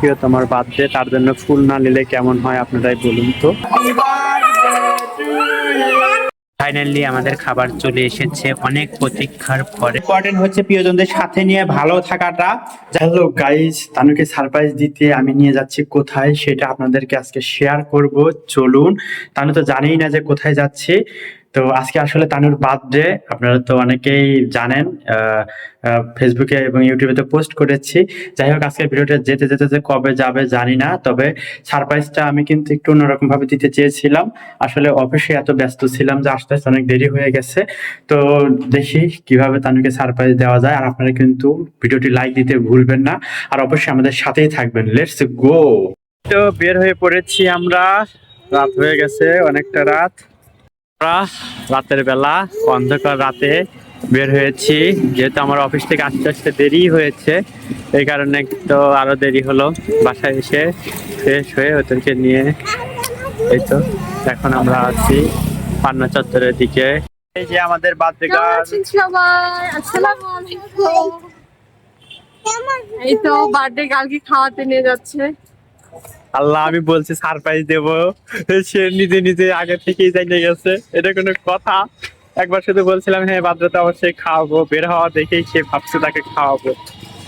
প্রিয়তমার birthday, তার জন্য ফুল না নিলে কেমন হয় আপনারাই বলুন তো। ফাইনালি আমাদের খাবার চলে এসেছে অনেক প্রতীক্ষার পরে। ইম্পর্টেন্ট হচ্ছে প্রিয়জনদের সাথে নিয়ে ভালো থাকাটা। হ্যালো গাইস, তানুকে সারপ্রাইজ দিতে আমি নিয়ে যাচ্ছি কোথায় সেটা আপনাদেরকে আজকে শেয়ার করব। চলুন। তানু তো জানেই না যে কোথায় যাচ্ছি। তো আজকে আসলে তানুর বার্থডে, আপনারা তো অনেকেই জানেন, ফেসবুকে এবং ইউটিউবে তো পোস্ট করেছি। যাই হোক, আজকের ভিডিওটা যেতে যেতে যে কবে যাবে জানি না, তবে সারপ্রাইজটা আমি কিন্তু একটু অন্যরকম ভাবে দিতে চেয়েছিলাম। আসলে অফিসে এত ব্যস্ত ছিলাম যে আসতে আসতে অনেক দেরি হয়ে গেছে। তো দেখি কিভাবে তানুকে সারপ্রাইজ দেওয়া যায়। আর আপনারা কিন্তু ভিডিওটি লাইক দিতে ভুলবেন না, আর অবশ্যই আমাদের সাথেই থাকবেন। Let's go. তো বের হয়ে পড়েছি আমরা। রাত হয়ে গেছে, অনেকটা রাত। রাতের বেলা অন্ধকার রাতে বের হয়েছি, যেহেতু আমার অফিস থেকে আস্তে আস্তে দেরি হয়েছে, এই কারণে তো আরো দেরি হলো। বাসায় এসে ফ্রেশ হয়ে ওদেরকে নিয়ে এই তো এখন আমরা আছি পান্না চত্বরের দিকে। এই যে আমাদের বার্থডে গার্ল। এই তো বার্থডে গার্লকে খাওয়াতে নিয়ে যাচ্ছে। আল্লাহ, আমি বলছি সারপ্রাইজ দেবো, সে নিজে নিজে আগে থেকেই জানিয়ে গেছে। এটা কোনো কথা? একবার শুধু বলছিলাম হ্যাঁ বার্থডেতে অবশ্যই খাওয়াবো, বের হওয়া দেখেই সে ভাবছে তাকে খাওয়াবো।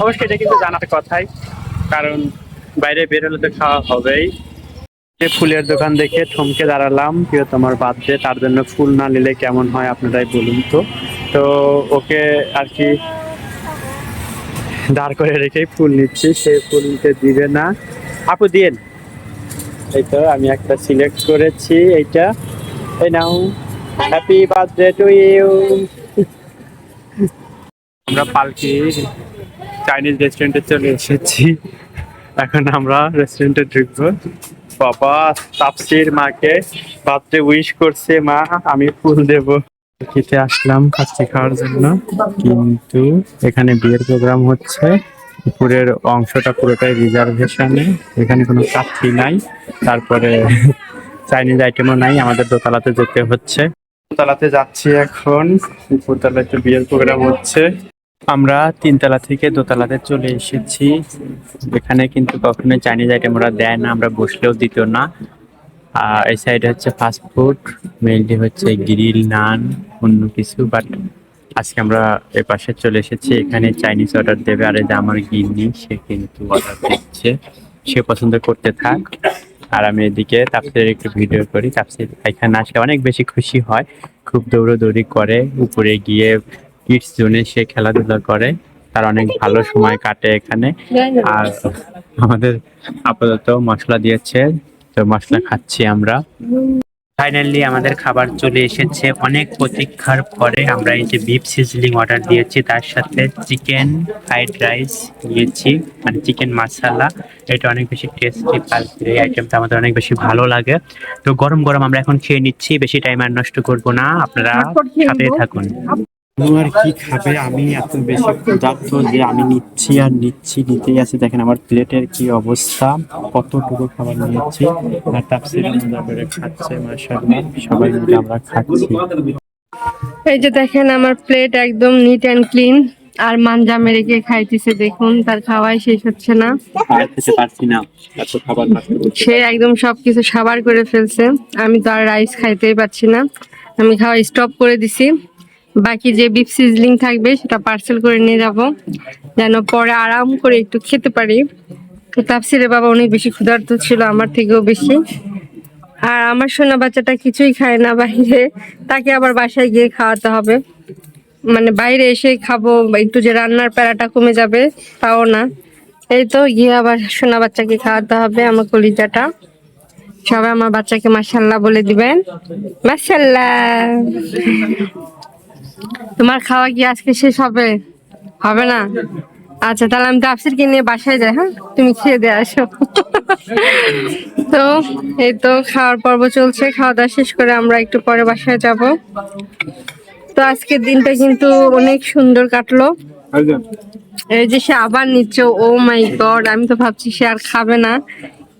অবশ্যই এটা কিন্তু জানার কথাই, কারণ বাইরে বের হলে তো খাওয়া হবেই। ফুলের দোকান দেখে থমকে দাঁড়ালাম, প্রিয়তমার বার্থডে, তার জন্য ফুল না নিলে কেমন হয় আপনারাই বলুন তো। তো ওকে আর কি দাঁড় করে রেখেই ফুল নিচ্ছি, সে ফুল নিতে দিবে না। আপু দিয়েন। এই তো আমি একটা সিলেক্ট করেছি, এইটা। এই নাও, হ্যাপি বার্থডে টু ইউ। আমরা পালকি চাইনিজ রেস্টুরেন্টে চলে এসেছি। এখন আমরা রেস্টুরেন্টে ঢুকবো। বাবা, তাপসির মাকে বার্থডে উইশ করছে মা, আমি ফুল দেব। খেতে আসলাম খাচ্ছি খাওয়ার জন্য, কিন্তু এখানে বিয়ের প্রোগ্রাম হচ্ছে। উপরের অংশটা পুরোটাই রিজার্ভেশনে, এখানে কোনো কাঠি নাই। তারপরে চাইনিজ আইটেমও নাই, আমাদের দোতলাতে যেতে হচ্ছে। দোতলাতে যাচ্ছি এখন, উপরতলায় তো বিয়ের প্রোগ্রাম হচ্ছে। আমরা তিনতলা থেকে দোতলাতে চলে এসেছি। এখানে কিন্তু কখনোই চাইনিজ আইটেম ওরা দেয় না, আমরা বসলেও দিত না। আর এই সাইডে হচ্ছে ফাস্ট ফুড, মেইনলি হচ্ছে গ্রিল, নান, অন্য কিছু। বাট আজকে আমরা এ পাশে চলে এসেছি, এখানে চাইনিজ অর্ডার দেবে। আর এই যে আমার গিন্নি, সে কিন্তু অর্ডার দিচ্ছে, সে পছন্দ করতে থাক। আর আমি এদিকে তাপসের একটু ভিডিও করি। তাপসের এখানে আসলে অনেক বেশি খুশি হয়, খুব দৌড়দৌড়ি করে। উপরে গিয়ে কিডস জোনে সে খেলাধুলা করে, তার অনেক ভালো সময় কাটে এখানে। আর আমাদের আপাতত মশলা দিয়েছে, তো মশলা খাচ্ছি আমরা। ফাইনালি আমাদের খাবার চলে এসেছে অনেক প্রতীক্ষার পরে। আমরা এই যে বিফ সিজলিং অর্ডার দিয়েছি, তার সাথে চিকেন ফ্রাইড রাইস নিয়েছি, মানে চিকেন মশলা। এটা অনেক বেশি টেস্টি, এই আইটেমটা আমাদের অনেক বেশি ভালো লাগে। তো গরম গরম আমরা এখন খেয়ে নিচ্ছি, বেশি টাইম আর নষ্ট করব না, আপনারা সাথেই থাকুন। আর কি খাবে? আমি এত বেশি ক্ষুধার্ত যে আমি নিচ্ছি আর নিচ্ছি, নিতেই আছে। দেখেন আমার প্লেটের কি অবস্থা, কতটুকু খাবার নিয়েছি। আর তাফসীরের মজা করে খাচ্ছে, মাশাআল্লাহ, সবাই মিলে আমরা খাচ্ছি। এই যে দেখেন আমার প্লেট একদম নিট অ্যান্ড ক্লিন, আর মানজা মেরেকে খাইতেছে। দেখুন তার খাওয়াই শেষ হচ্ছে না, খেতে পারছি না, এত খাবার নষ্ট করতে সে একদম সবকিছু সাবার করে ফেলছে। আমি তো আর রাইস খাইতেই পারছি না, আমি খাওয়া স্টপ করে দিছি। বাকি যে বিফ সিজলিং থাকবে সেটা পার্সেল করে নিয়ে যাব, যেন পরে আরাম করে একটু খেতে পারি। তো তাফসীরের বাবা অনেক বেশি ক্ষুধার্ত ছিল, আমার থেকেও বেশি। আর আমার সোনা বাচ্চাটা কিছুই খায় না বাইরে, তাকে আবার বাসায় গিয়ে খাওয়াতে হবে। মানে বাইরে এসে খাবো, একটু যে রান্নার প্যারাটা কমে যাবে তাও না। এই তো গিয়ে আবার সোনা বাচ্চাকে খাওয়াতে হবে, আমার কলিজাটা। সবাই আমার বাচ্চাকে মাশাআল্লাহ বলে দিবেন, মাশাআল্লাহ। তোমার খাওয়া কি আজকে শেষ হবে? হবে না? আচ্ছা, তাহলে আমি তাফসীরকে নিয়ে বাসায় যাই। হ্যাঁ, তুমি খেয়ে দিয়ে আসো। তো এই তো খাওয়ার পর্ব চলছে, খাওয়া দাওয়া শেষ করে আমরা একটু পরে বাসায় যাব। তো আজকের দিনটা কিন্তু অনেক সুন্দর কাটলো। এই যে সে আবার নিচ্ছে, ও মাই গড, আমি তো ভাবছি সে আর খাবে না,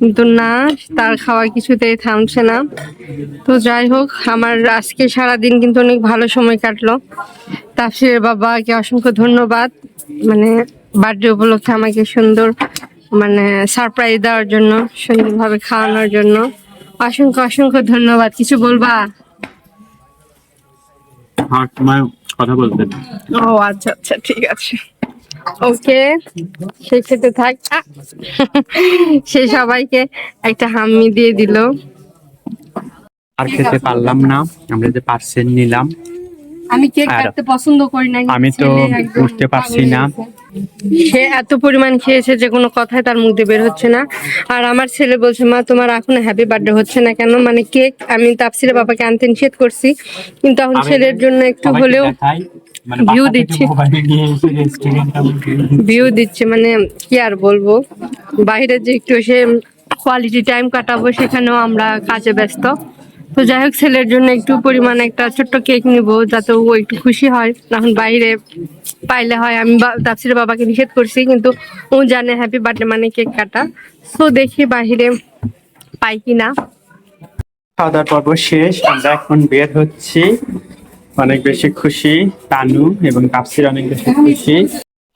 কিন্তু না, তার খাওয়া কিছুতেই থামছে না। তো যাই হোক, আমার আজকে সারাদিন কিন্তু অনেক ভালো সময় কাটলো। তাফসীরের বাবাকে অসংখ্য ধন্যবাদ, মানে বার্থডে উপলক্ষে আমাকে সুন্দর মানে সারপ্রাইজ দেওয়ার জন্য, সুন্দরভাবে খাওয়ানোর জন্য অসংখ্য অসংখ্য ধন্যবাদ। কিছু বলবা? হ্যাঁ, তোমার কথা বলতে। ও আচ্ছা আচ্ছা, ঠিক আছে, ওকে। সে খেতে থাক। সে সবাইকে একটা হাম্মি দিয়ে দিল। আর খেতে পারলাম না, আমরা যে পার্সেল নিলাম। আমি কেক আর কাটতে পছন্দ করি না, কিন্তু আমি তো ছেলে একদম উঠতে পারছি পাগল না। হয়ে গেছে। সে এত পরিমাণ খেয়েছে যে কোনো কথাই তার মুখ দিয়ে বের হচ্ছে না। আর আমার ছেলে বলছে, মা তোমার এখনো হ্যাপি বার্থডে হচ্ছে না কেন? মানে কেক আমি তাফসিরের বাবাকে আনতে নিষেধ করছি, কিন্তু এখন ছেলের জন্য একটু হলেও মানে ভিউ বাসা থেকে দিচ্ছি। মোবাইলে নিয়ে এসে রেস্টুরেন্টে ভিউ দিচ্ছে, মানে কি আর বলবো, বাইরে যে একটু এসে কোয়ালিটি টাইম কাটাবো সেখানেও আমরা কাজে ব্যস্ত। তো যাই হোক, ছেলের জন্য একটু পরিমাণে একটা ছোট্ট কেক নিব যাতে ও একটু খুশি হয়। এখন বাইরে পাইলে হয়, আমি তাফসিরের বাবাকে নিষেধ করছি, কিন্তু ও জানে হ্যাপি বার্থডে মানে কেক কাটা। তো দেখি বাইরে পাই কিনা। খাওয়া দাওয়ার পর্ব শেষ, আমরা এখন বের হচ্ছি। অনেক বেশি খুশি তানু এবং তাফসির, অনেক বেশি খুশি।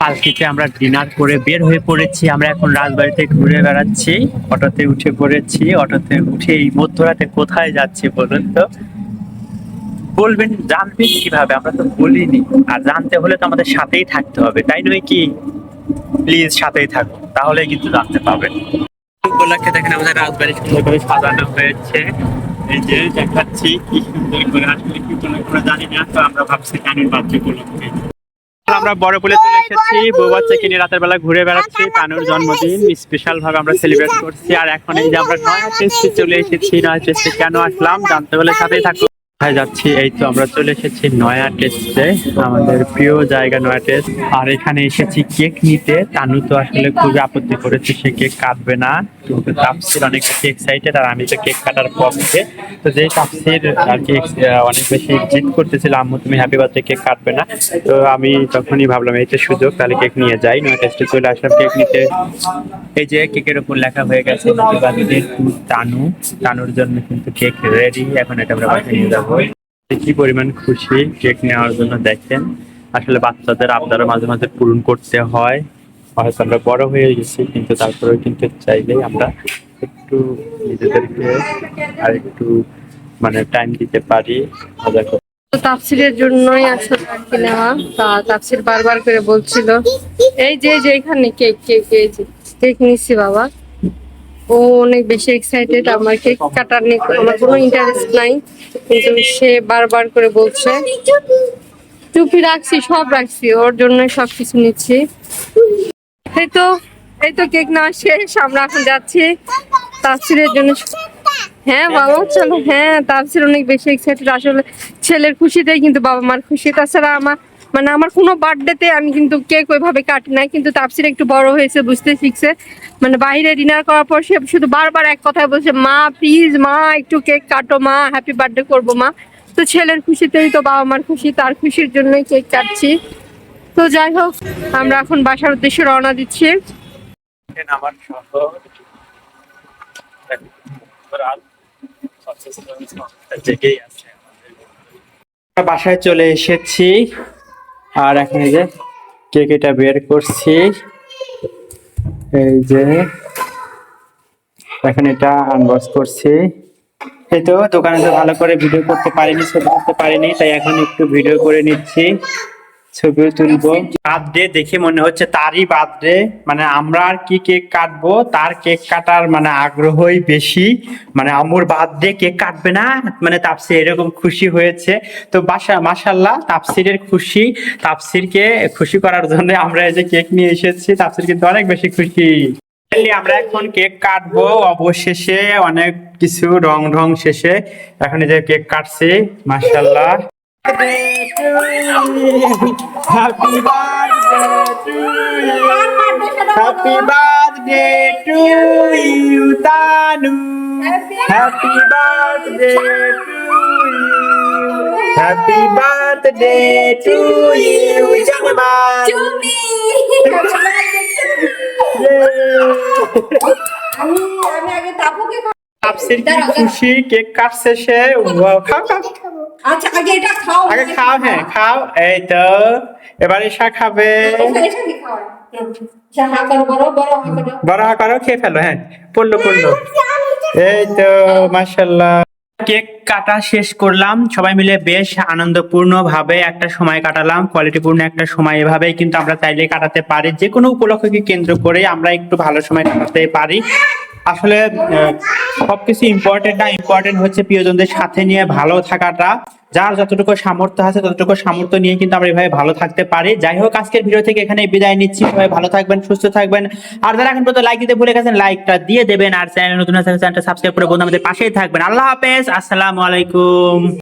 পালকিতে আমরা ডিনার করে বের হয়ে পড়েছি। আমরা এখন রাজবাড়িতে ঘুরে বেড়াচ্ছি, অটোতে উঠে পড়েছি। অটোতে উঠে এই মধ্যরাতে কোথায় যাচ্ছি বলুন তো? বলবেন, জানবেন কিভাবে? আমরা তো বলিনি। আর জানতে হলে তো আমাদের সাথেই থাকতে হবে, তাই নয় কি? প্লিজ সাথেই থাকুন, তাহলেই কিন্তু জানতে পারবেন। উপলক্ষে দেখেন আমাদের রাজবাড়ি সুন্দর করে সাজানো হয়েছে। এই যে দেখাচ্ছি কি সুন্দর করে, আসলে কি করে জানি না, তো আমরা ভাবছি কানের বাদ্য উপলক্ষে। আমরা বড় পুলে চলে এসেছি, বউ বাচ্চাকে নিয়ে রাতের বেলা ঘুরে বেড়াচ্ছি। তানুর জন্মদিন স্পেশাল ভাবে আমরা সেলিব্রেট করছি। আর এখন এই যে আমরা নয়া টেস্টে চলে এসেছি। নয়া টেস্টে কেন আসলাম জানতে হলে সাথেই থাকুন। কোথায় যাচ্ছি? এই তো আমরা চলে এসেছি নয়া টেস্টে, আমাদের প্রিয় জায়গা নয়া টেস্ট। আর এখানে এসেছি কেক নিতে। তানু তো আসলে খুবই আপত্তি করেছে, সে কেক কাটবে না, কিন্তু তাফসির অনেক বেশি এক্সাইটেড আর আমি তো কেক কাটার পক্ষে। তো যেই তাফসির আর কি অনেক বেশি জিদ করতেছিল, আম্মু তুমি হ্যাপি বার্থডে কেক কাটবে না, তো আমি তখনই ভাবলাম এই তো সুযোগ, তাহলে কেক নিয়ে যাই। নয়া টেস্টে চলে আসলাম কেক নিতে। এই যে কেকের উপর লেখা হয়ে গেছে হ্যাপি বার্থডে টু তানু। তানুর জন্য কিন্তু কেক রেডি, এখন এটা আমরা বাসায় নিয়ে যাবো। কি পরিমাণ খুশি কেক নেওয়ার জন্য দেখেন। আসলে বাচ্চাদের আবদারও মাঝে মাঝে পূরণ করতে হয়। হয়তো আমরা বড় হয়ে গেছি, কিন্তু তারপরেও কিন্তু চাইলেই আমরা একটু নিজেদেরকে আর একটু মানে টাইম দিতে পারি, মজা করতে। তো তাফসিরের জন্যই আসলে আর কি নেওয়া। তা তাফসির বারবার করে বলছিল, এই যে এখানে কেক কেক, এই যে কেক নিচ্ছি বাবা। ও অনেক বেশি এক্সাইটেড, আমার কেক কাটার নিয়ে আমার কোনো ইন্টারেস্ট নাই, কিন্তু সে বারবার করে বলছে। টুপি রাখছি, সব রাখছি, ওর জন্য সবকিছু নিচ্ছি। এই তো এই তো কেক নেওয়া শেষ, আমরা এখন যাচ্ছি তাফসিরের জন্য। হ্যাঁ বাবা চলো, হ্যাঁ তাফসির অনেক বেশি এক্সাইটেড। আসলে ছেলের খুশিতেই কিন্তু বাবা মার খুশি। তাছাড়া আমার মানে আমার কোনো বার্থডেতে আমি কিন্তু কেক ওইভাবে কাটি নাই, কিন্তু তাফসির একটু বড় হয়েছে, বুঝতে শিখছে। মানে বাইরে ডিনার করার পর সে শুধু বারবার এক কথাই বলছে, মা প্লিজ মা একটু কেক কাটো, মা হ্যাপি বার্থডে করবো মা। তো ছেলের খুশিতেই তো বাবা মার খুশি, তার খুশির জন্যই কেক কাটছি। তো যাই হোক, আমরা এখন বাসার উদ্দেশ্যে রওনা দিচ্ছি। আমার শহর জেগেই আছে। বাসায় চলে এসেছি, আর এখন এই যে কেক এটা বের করছি। এই যে এখন এটা আনবক্স করছি। এই তো দোকানে তো ভালো করে ভিডিও করতে পারিনি, ছবি করতে পারিনি, তাই এখন একটু ভিডিও করে নিচ্ছি, ছবিও তুলবো। বার্থডে দেখে মনে হচ্ছে তারই বার্থডে, মানে আমরা আর কি কেক কাটবো, তার কেক কাটার মানে আগ্রহই বেশি। মানে আম্মুর বার্থডে কেক কাটবে না, মানে তাফসির এরকম খুশি হয়েছে। তো মাশাআল্লাহ তাফসিরের খুশি, তাফসিরকে খুশি করার জন্য আমরা এই যে কেক নিয়ে এসেছি। তাফসির কিন্তু অনেক বেশি খুশি। আমরা এখন কেক কাটবো অবশেষে, অনেক কিছু রং শেষে এখন এই যে কেক কাটছি। মাশাআল্লাহ, Happy birthday to you. Happy birthday to you, Tanu. Happy birthday to you. Happy birthday to you, Janaman. To me. আমি আগে তাপুকে তাফসির কি খুশি, কেক কাটছে সে। খাও খাও আচ্ছা আগে এটা খাও। আগে খাও, হ্যাঁ খাও। এই তো এবার ঈশা খাবে। এটা কি খাওয়া? যা হা করো, বড় বড় হা করো। বড় করো, খেয়ে ফেলো। হ্যাঁ, পড়লো। এই তো মাশাআল্লাহ। কেক কাটা শেষ করলাম, সবাই মিলে বেশ আনন্দপূর্ণ ভাবে একটা সময় কাটালাম, কোয়ালিটিপূর্ণ একটা সময়। এভাবেই কিন্তু আমরা চাইলে কাটাতে পারি, যে কোনো উপলক্ষকে কেন্দ্র করে আমরা একটু ভালো সময় কাটাতে পারি। আসলে সবকিছু ইম্পর্টেন্ট না, ইম্পর্টেন্ট হচ্ছে প্রিয়জনদের সাথে নিয়ে ভালো থাকাটা। যার যতটুকু সামর্থ্য আছে ততটুকু সামর্থ্য নিয়ে কিন্তু আমরা এভাবে ভালো থাকতে পারি। যাই হোক, আজকের ভিডিও থেকে এখানে বিদায় নিচ্ছি। সবাই ভালো থাকবেন, সুস্থ থাকবেন। আর যারা এখন পর্যন্ত লাইক দিতে ভুলে গেছেন, লাইকটা দিয়ে দেবেন। আর চ্যানেল নতুন আছে, চ্যানেলটা সাবস্ক্রাইব করে বন্ধু আমাদের পাশেই থাকবেন। আল্লাহ হাফেজ, আসসালামু আলাইকুম।